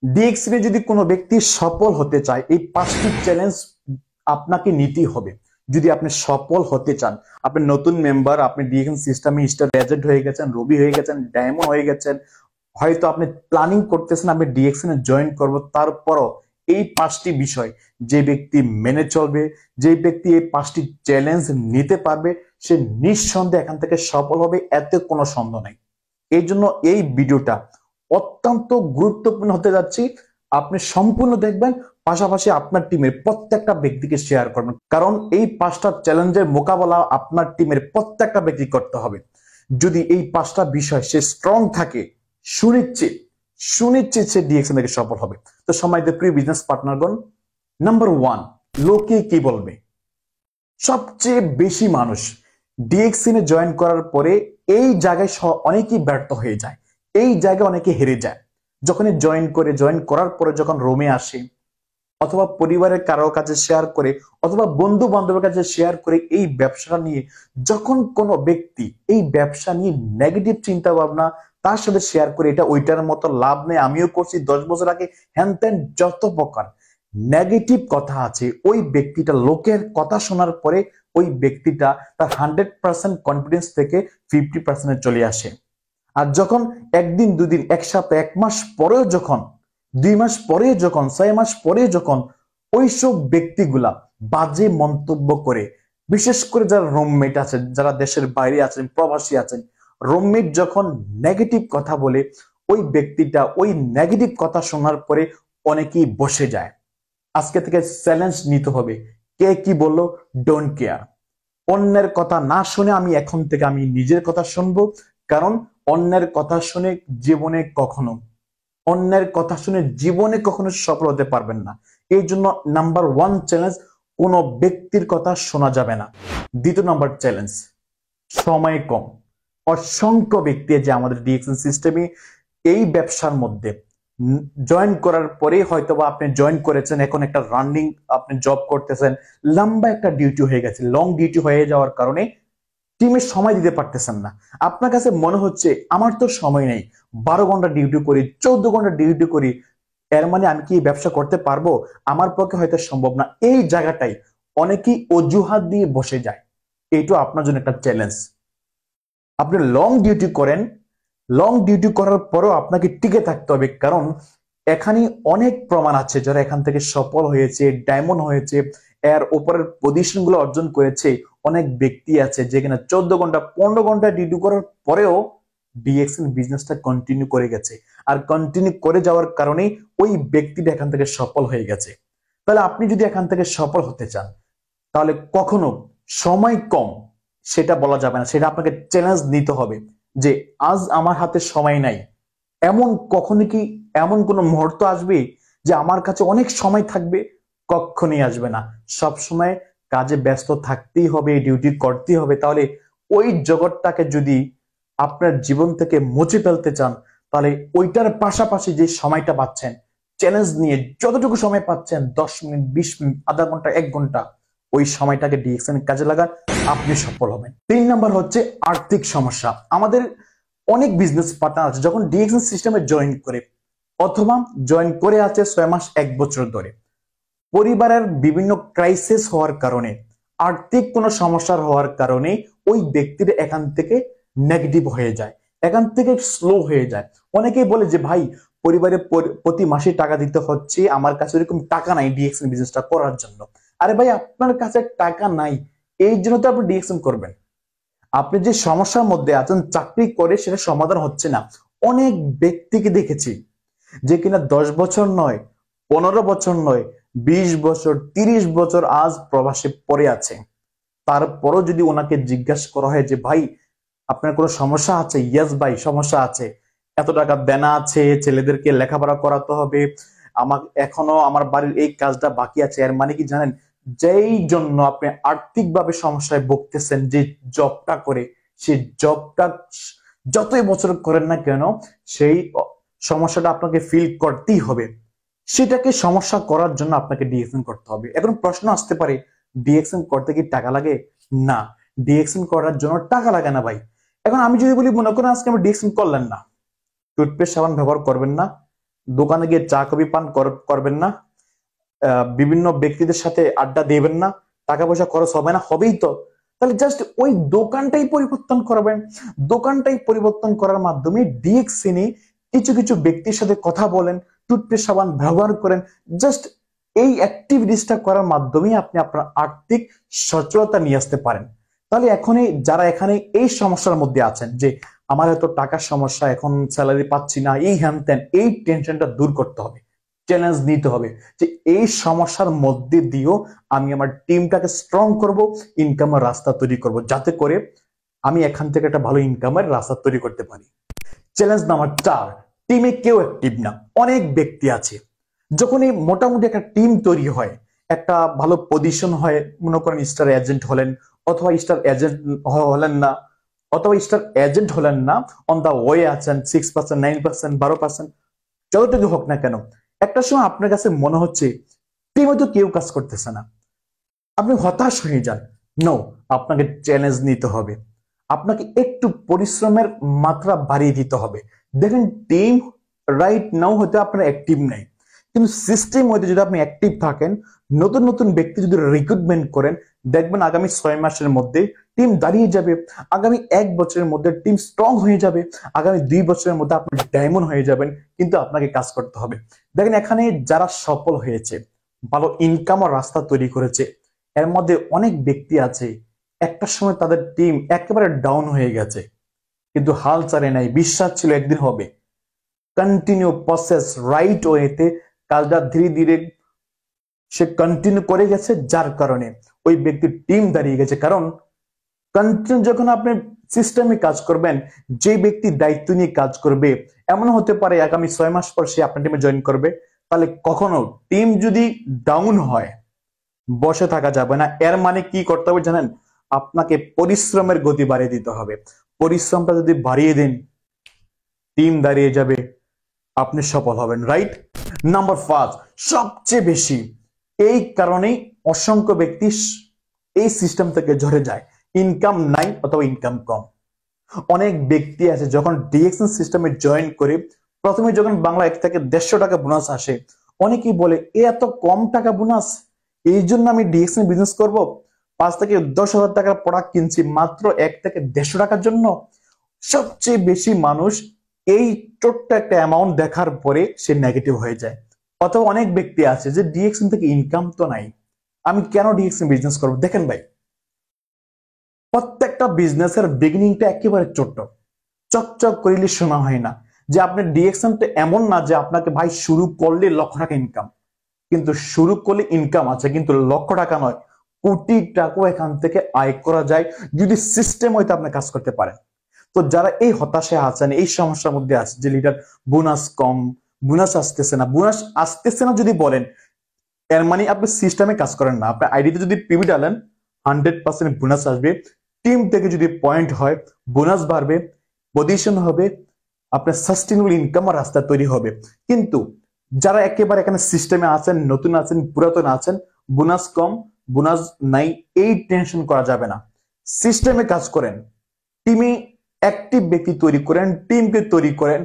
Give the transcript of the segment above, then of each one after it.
DXN যদি কোনো ব্যক্তি সফল হতে চায়, এই 5টি চ্যালেঞ্জ আপনাকে নিতেই হবে। যদি আপনি সফল হতে চান, আপনি নতুন মেম্বার, আপনি ডিএক্সএন সিস্টেমে স্টার এজেন্ট হয়ে গেছেন, রবি হয়ে গেছেন, ডায়মন্ড হয়ে গেছেন, হয়তো আপনি প্ল্যানিং করতেছেন আমি ডিএক্সএন এ জয়েন করব, তারপরও এই 5টি বিষয় যে ব্যক্তি মেনে চলবে, যে ব্যক্তি এই 5টি চ্যালেঞ্জ নিতে পারবে, সে নিঃসন্দেহে এখান থেকে সফল হবে, এতে কোনো সন্দেহ নাই। এই জন্য এই ভিডিওটা অত্যন্ত গুরুত্বপূর্ণ হতে যাচ্ছি। আপনি সম্পূর্ণ দেখবেন, পাশাপাশি আপনার টিমের প্রত্যেকটা ব্যক্তিকে শেয়ার করবেন, কারণ এই 5টা চ্যালেঞ্জের মোকাবেলা আপনার টিমের প্রত্যেকটা ব্যক্তি করতে হবে। যদি এই 5টা বিষয় সে স্ট্রং থাকে, সুনিশ্চিত সুনিশ্চিত সে ডিএক্সএন থেকে সফল হবে। তো সম্মানিত প্রিয় বিজনেস পার্টনারগণ, নাম্বার 1, লোকে কি বলবে। সবচেয়ে বেশি মানুষ ডিএক্সএন এ জয়েন করার পরে এই জায়গায় অনেকেই ব্যর্থ হয়ে যায়, এই জায়গায় অনেকে হেরে যায়। যখনই জয়েন করার পরে যখন রোমে আসে, অথবা পরিবারের কারো কাছে শেয়ার করে, অথবা বন্ধু বান্ধবের কাছে শেয়ার করে এই ব্যবসা নিয়ে, যখন কোনো ব্যক্তি এই ব্যবসা নিয়ে নেগেটিভ চিন্তা ভাবনা তার সাথে শেয়ার করে, এটা ওইটার মতো লাভ নেই, আমিও করছি 10 বছর আগে, হ্যান ত্যান যত প্রকার নেগেটিভ কথা আছে, ওই ব্যক্তিটা লোকের কথা শোনার পরে ওই ব্যক্তিটা তার 100% কনফিডেন্স থেকে 50% চলে আসে। আর যখন একদিন, দুদিন, এক সপ্তাহ, 1 মাস পরেও যখন, 2 মাস পরে যখন, 6 মাস পরে যখন ওইসব ব্যক্তিগুলা বাজে মন্তব্য করে, বিশেষ করে যারা রুমমেট আছে, যারা দেশের বাইরে আছেন, প্রবাসী আছেন, রুমমেট যখন নেগেটিভ কথা বলে, ওই ব্যক্তিটা ওই নেগেটিভ কথা শোনার পরে অনেকেই বসে যায়। আজকে থেকে চ্যালেঞ্জ নিতে হবে, কে কি বললো ডোন্ট কেয়ার। অন্যের কথা না শুনে আমি এখন থেকে আমি নিজের কথা শুনবো, কারণ অন্যের কথা শুনে জীবনে কখনো সফল হতে পারবেন না। এই জন্য নাম্বার 1 চ্যালেঞ্জ, কোনো ব্যক্তির কথা শোনা যাবে না। দ্বিতীয় নাম্বার চ্যালেঞ্জ, সময় কম। অসংখ্য ব্যক্তি যে আমাদের ডিএক্সএন সিস্টেমে এই ব্যবসার মধ্যে জয়েন করার পরে, হয়তোবা আপনি জয়েন করেছেন, এখন একটা রানিং আপনি জব করতেছেন, লম্বা একটা ডিউটি হয়ে গেছে, লং ডিউটি হয়ে যাওয়ার কারণে টিমে সময় দিতে পারতেছেন না। আপনার কাছে মনে হচ্ছে আমার তো সময় নেই, 12 ঘন্টা ডিউটি করি, 14 ঘন্টা ডিউটি করি, এর মানে আমি কি ব্যবসা করতে পারবো, আমার পক্ষে হয়তো সম্ভব না। এই জায়গাটাই অনেকেই অজুহাত দিয়ে বসে যায়। এইটা আপনার জন্য একটা চ্যালেঞ্জ। আপনি লং ডিউটি করেন, লং ডিউটি করার পরও আপনাকে টিকে থাকতে হবে, কারণ এখানে অনেক প্রমাণ আছে যারা এখান থেকে সফল হয়েছে, ডায়মন্ড হয়েছে, এর উপরের পজিশন গুলো অর্জন করেছে। অনেক ব্যক্তি আছে যেখানে 14 ঘন্টা 15 ঘন্টা ডিউটি করার পরেও ডিএক্সএন বিজনেসটা কন্টিনিউ করে গেছে, আর কন্টিনিউ করে যাওয়ার কারণেই ওই ব্যক্তিটা এখান থেকে সফল হয়ে গেছে। তাহলে আপনি যদি এখান থেকে সফল হতে চান, তাহলে কখনো সময় কম সেটা বলা যাবে না, সেটা আপনাকে চ্যালেঞ্জ নিতে হবে যে আজ আমার হাতে সময় নাই। কখনো কি এমন কোন মুহূর্ত আসবে যে আমার কাছে অনেক সময় থাকবে? কখনই আসবে না। সব সময় কাজে ব্যস্ত থাকতেই হবে, ডিউটি করতেই হবে। তাহলে ওই জগৎটাকে যদি আপনার জীবন থেকে মুছে ফেলতে চান, তাহলে ওইটার পাশাপাশি যে সময়টা পাচ্ছেন, চ্যালেঞ্জ নিয়ে যতটুকু সময় পাচ্ছেন, 10 মিনিট, 20 মিনিট, আধা ঘন্টা, 1 ঘন্টা, ওই সময়টাকে ডিএক্সএন কাজে লাগান, আপনি সফল হবেন। 3 নাম্বার হচ্ছে আর্থিক সমস্যা। আমাদের অনেক বিজনেস পার্টনার আছে যখন ডিএক্সএন সিস্টেমে জয়েন করে, অথবা জয়েন করে আছে 6 মাস, 1 বছর ধরে, পরিবারের বিভিন্ন ক্রাইসিস হওয়ার কারণে, আর্থিক কোনো সমস্যার হওয়ার কারণে ওই ব্যক্তির এখান থেকে নেগেটিভ হয়ে যায়, এখান থেকে স্লো হয়ে যায়। অনেকেই বলে যে ভাই, পরিবারে প্রতি মাসে টাকা দিতে হচ্ছে, আমার কাছে এরকম টাকা নাই ডিএক্সএন বিজনেসটা করার জন্য। আরে ভাই, আপনার কাছে টাকা নাই, এই জন্য তো আপনি ডিএক্সএন করবেন। আপনি যে সমস্যার মধ্যে আছেন, চাকরি করে সেটা সমাধান হচ্ছে না। অনেক ব্যক্তিকে দেখেছি যে কিনা 10 বছর নয়, 15 বছর নয়, 20 বছর, 30 বছর আজ প্রবাসে পড়ে আছে। তারপরও যদি ওনাকে জিজ্ঞাসা করা হয় যে ভাই, আপনার কোনো সমস্যা আছে? ইয়েস ভাই, সমস্যা আছে, এত টাকা দেনা আছে, ছেলেদেরকে লেখাপড়া করাতে হবে, আমার এখনো আমার বাড়ির এই কাজটা বাকি আছে। এর মানে কি জানেন, যেই জন্য আপনি আর্থিকভাবে সমস্যায় ভুগতেছেন, যে জবটা করে, সেই জবটা যতই বছর করেন না কেন, সেই সমস্যাটা আপনাকে ফিল করতেই হবে। সেটাকে সমস্যা করার জন্য আপনাকে ডিএক্সএন করতে হবে। এখন প্রশ্ন আসতে পারে, ডিএক্সএন করতে কি টাকা লাগে? না, ডিএক্সএন করার জন্য টাকা লাগে না ভাই। এখন আমি যদি বলি, মনে করেন আজকে আমি ডিএক্সএন করলেন না, টুথপেস্ট সাবান ব্যবহার করবেন না, দোকানে গিয়ে চা কফি পান করবেন না, বিভিন্ন ব্যক্তিদের সাথে আড্ডা দেবেন না, টাকা পয়সা খরচ হবে না, হবেই তো। তাহলে জাস্ট ওই দোকানটাই পরিবর্তন করবেন। দোকানটাই পরিবর্তন করার মাধ্যমে ডিএক্সিনে কিছু কিছু ব্যক্তির সাথে কথা বলেন, টুথপেস্ট সাবান ব্যবহার করেন। জাস্ট এই অ্যাক্টিভিটিসটা করার মাধ্যমে আপনি আপনার আর্থিক সচ্ছলতা নিয়ে আসতে পারেন। তাহলে এখনই যারা এখানে এই সমস্যার মধ্যে আছেন যে আমার এত টাকার সমস্যা, এখন স্যালারি পাচ্ছি না, এই হ্যান ত্যান, এই টেনশনটা দূর করতে হবে, চ্যালেঞ্জ নিতে হবে যে এই সমস্যার মধ্যে দিয়েও আমি আমার টিমটাকে স্ট্রং করব, ইনকামের রাস্তা তৈরি করব, যাতে করে আমি এখান থেকে একটা ভালো ইনকামের রাস্তা তৈরি করতে পারি। চ্যালেঞ্জ নাম্বার 4, টিমে কেউ অ্যাক্টিভ না, অনেক ব্যক্তি আছে। যখনই মোটামুটি একটা টিম তৈরি হয়, একটা ভালো পজিশন হয়, মনে করেন স্টার এজেন্ট হলেন অথবা স্টার এজেন্ট হলেন না, অন দা ওয়ে আছেন, 6%, 9%, 12%, যতটুকু হোক না কেন, একটা সময় আপনার কাছে মনে হচ্ছে টিমে তো কেউ কাজ করতেছে না, আপনি হতাশ হয়ে যান। নো, আপনাকে চ্যালেঞ্জ নিতে হবে, আপনাকে একটু পরিশ্রমের মাত্রা বাড়িয়ে দিতে হবে। দেখেন টিম রাইট নাও হয়তো আপনার অ্যাক্টিভ নাই, কিন্তু সিস্টেম হয়তো যদি আপনি অ্যাক্টিভ থাকেন, নতুন নতুন ব্যক্তি যদি রিক্রুটমেন্ট করেন, দেখবেন আগামী 6 মাসের মধ্যে টিম দাঁড়িয়ে যাবে, আগামী 1 বছরের মধ্যে টিম স্ট্রং হয়ে যাবে, আগামী 2 বছরের মধ্যে আপনি ডায়মন্ড হয়ে যাবেন। কিন্তু আপনাকে কাজ করতে হবে। দেখেন এখানে যারা সফল হয়েছে, ভালো ইনকাম ও রাস্তা তৈরি করেছে, এর মধ্যে অনেক ব্যক্তি আছে একটা সময় তাদের টিম একেবারে ডাউন হয়ে গেছে, কিন্তু হাল ছাড়ে নাই, বিশ্বাস ছিল একদিন হবে, কন্টিনিউ প্রসেস রাইট ওয়েতে কাজটা ধীরে ধীরে সে কন্টিনিউ করে গেছে, যার কারণে ওই ব্যক্তির টিম দাঁড়িয়ে গেছে। কারণ কন্টিনিউ যখন আপনি সিস্টেমে কাজ করবেন, যে ব্যক্তি দায়িত্ব নিয়ে কাজ করবে, এমন হতে পারে আগামী 6 মাস পর সে আপনার টিমে জয়েন করবে। তাহলে কখনো টিম যদি ডাউন হয় বসে থাকা যাবে না। এর মানে কি করতে হবে জানেন? আপনাকে পরিশ্রমের গতি বাড়িয়ে দিতে হবে। পরিশ্রমটা যদি বাড়িয়ে দেন, টিম দাঁড়িয়ে যাবে, আপনি সফল হবেন। রাইট? নাম্বার 5, সবচেয়ে বেশি এই কারণেই অসংখ্য ব্যক্তি এই সিস্টেম থেকে ঝরে যায়, ইনকাম নাই অথবা ইনকাম কম। অনেক ব্যক্তি আছে যখন ডিএক্সএন সিস্টেমে জয়েন করে, প্রথমে যখন বাংলা 1 থেকে 150 টাকা বোনাস আসে, অনেকেই বলে এত কম টাকা বোনাস, এই জন্য আমি ডিএক্সএন বিজনেস করব, 5 থেকে 10,000 টাকার প্রোডাক্ট কিনছি মাত্র 1 থেকে 150 টাকার জন্য। সবচেয়ে বেশি মানুষ এই ছোট্ট একটা অ্যামাউন্ট দেখার পরে সে নেগেটিভ হয়ে যায়। অথবা অনেক ব্যক্তি আছে যে ডিএক্সএন থেকে ইনকাম তো নাই, আমি কেন ডিএক্সএন বিজনেস করবো? দেখেন ভাই, প্রত্যেকটা বিজনেসের বিগিনিংটা একেবারে ছোট্ট, চকচক করিলে শোনা হয় না। যে আপনি ডিএক্সএনটা এমন না যে আপনাকে ভাই শুরু করলে লক্ষ টাকা ইনকাম, কিন্তু শুরু করলে ইনকাম আছে, কিন্তু লক্ষ টাকা নয়, কোটি টাকা এখান থেকে আয় করা যায় যদি সিস্টেম হয়তো আপনি কাজ করতে পারেন। তো যারা এই হতাশায় আছেন, এই সমস্যার মধ্যে আছে যে লিডার বোনাস কম, বোনাস আসতেছে না যদি বলেন, এর মানে আপনি সিস্টেমে কাজ করেন না। আপনি আইডিতে যদি পিভি ডালেন 100% বোনাস আসবে, টিম থেকে যদি পয়েন্ট হয় বোনাস বাড়বে, পজিশন হবে, আপনার সাস্টেনেবল ইনকাম আর রাস্তা তৈরি হবে। কিন্তু যারা একেবারে এখানে সিস্টেমে আছেন, নতুন আছেন, পুরাতন আছেন, বোনাস কম, বোনাস নাই, এই টেনশন করা যাবে না। সিস্টেমে কাজ করেন, টিমে অ্যাক্টিভ ব্যক্তি তৈরি করেন, টিমকে তৈরি করেন,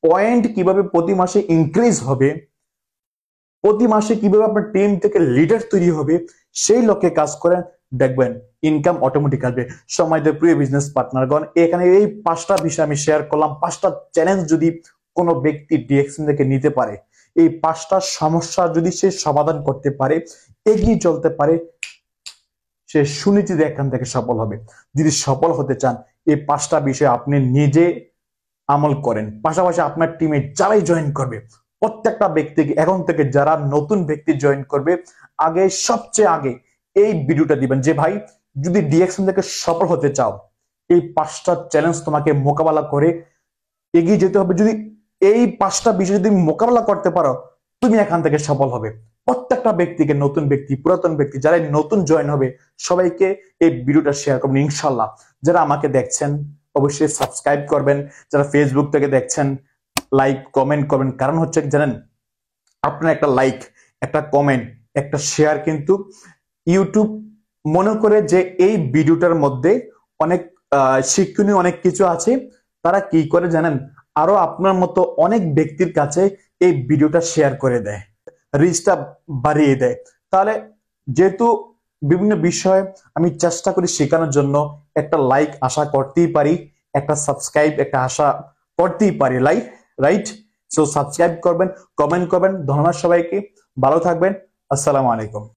পয়েন্ট কিভাবে প্রতি মাসে ইনক্রিজ হবে, প্রতি মাসে কিভাবে আপনার টিম থেকে লিডার তৈরি হবে, সেই লক্ষ্যে কাজ করেন, দেখবেন ইনকাম অটোমেটিক আসবে। সময় দেয় প্রিয় বিজনেস পার্টনারগণ, এখানে এই 5টা বিষয় আমি শেয়ার করলাম। 5টা চ্যালেঞ্জ যদি কোনো ব্যক্তি ডিএক্সএন থেকে নিতে পারে, এই 5টা সমস্যা যদি সে সমাধান করতে পারে, এগিয়ে চলতে পারে, সে সুনিশ্চিত এখান থেকে সফল হবে। যদি সফল হতে চান, এই 5টা বিষয় আপনি নিজে আমল করেন, পাশাপাশি আপনার টিমে যারাই জয়েন করবে, প্রত্যেকটা ব্যক্তিকে এখন থেকে যারা নতুন ব্যক্তি জয়েন করবে, সবচেয়ে আগে এই ভিডিওটা দিবেন যে ভাই, যদি ডিএক্সএন থেকে সফল হতে চাও, এই 5টা চ্যালেঞ্জ তোমাকে মোকাবেলা করে এগিয়ে যেতে হবে। যদি এই 5টা বিষয় যদি মোকাবেলা করতে পারো, তুমি এখান থেকে সফল হবে। প্রত্যেকটা ব্যক্তিকে, নতুন ব্যক্তি, পুরাতন ব্যক্তি, যারা নতুন জয়েন হবে, সবাইকে এই ভিডিওটা শেয়ার করবেন ইনশাল্লাহ। যারা আমাকে দেখছেন অবশ্যই সাবস্ক্রাইব করবেন, যারা ফেসবুক থেকে দেখছেন লাইক কমেন্ট করবেন। কারণ হচ্ছে জানেন, আপনার একটা লাইক, একটা কমেন্ট, একটা শেয়ার কিন্তু ইউটিউব মনে করে যে এই ভিডিওটার মধ্যে অনেক শিক্ষণীয় অনেক কিছু আছে। তারা কি করে জানেন, আরো আপনার মতো অনেক ব্যক্তির কাছে এই ভিডিওটা শেয়ার করে দেয়, রিচটা বাড়িয়ে দেয়। তাহলে যেহেতু বিভিন্ন বিষয়ে আমি চেষ্টা করি শেখানোর জন্য, একটা লাইক আশা করতেই পারি, একটা সাবস্ক্রাইব একটা আশা করতেই পারি, রাইট? সো সাবস্ক্রাইব করবেন, কমেন্ট করবেন। ধন্যবাদ সবাইকে, ভালো থাকবেন। আসসালামু আলাইকুম।